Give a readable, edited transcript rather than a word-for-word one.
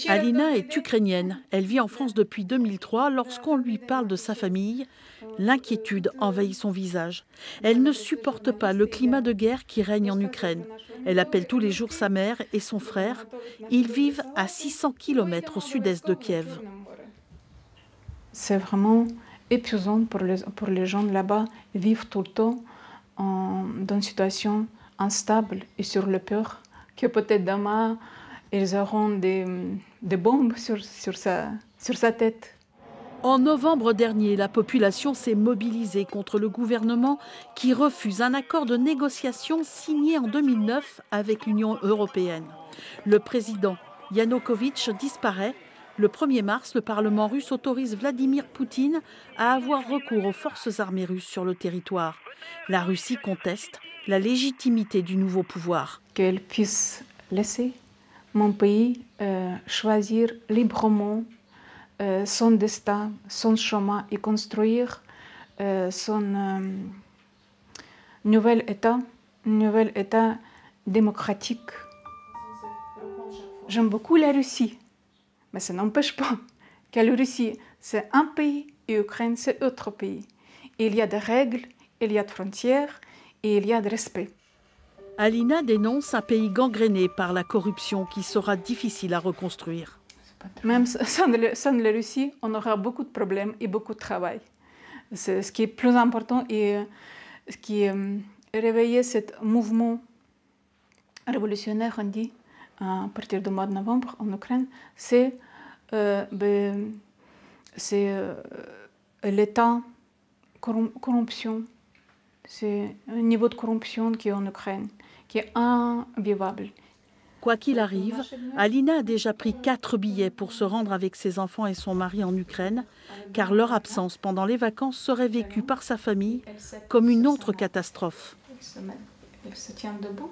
Alina est ukrainienne. Elle vit en France depuis 2003. Lorsqu'on lui parle de sa famille, l'inquiétude envahit son visage. Elle ne supporte pas le climat de guerre qui règne en Ukraine. Elle appelle tous les jours sa mère et son frère. Ils vivent à 600 km au sud-est de Kiev. C'est vraiment épuisant pour les gens là-bas. Ils vivent tout le temps dans une situation instable et sur le peur que peut-être demain, ils auront des bombes sur sa tête. En novembre dernier, la population s'est mobilisée contre le gouvernement qui refuse un accord de négociation signé en 2009 avec l'Union européenne. Le président Yanukovych disparaît. Le 1er mars, le Parlement russe autorise Vladimir Poutine à avoir recours aux forces armées russes sur le territoire. La Russie conteste la légitimité du nouveau pouvoir. Qu'elle puisse laisser mon pays choisir librement son destin, son chemin et construire son nouvel État démocratique. J'aime beaucoup la Russie, mais ça n'empêche pas que la Russie, c'est un pays et l'Ukraine, c'est autre pays. Il y a des règles, il y a des frontières et il y a de respect. Alina dénonce un pays gangréné par la corruption qui sera difficile à reconstruire. Même sans la Russie, on aura beaucoup de problèmes et beaucoup de travail. Ce qui est plus important et ce qui est réveillé ce mouvement révolutionnaire, on dit, à partir du mois de novembre en Ukraine, c'est l'état corruption. C'est un niveau de corruption qui est en Ukraine, qui est invivable. Quoi qu'il arrive, Alina a déjà pris 4 billets pour se rendre avec ses enfants et son mari en Ukraine, car leur absence pendant les vacances serait vécue par sa famille comme une autre catastrophe. Elle se tient debout.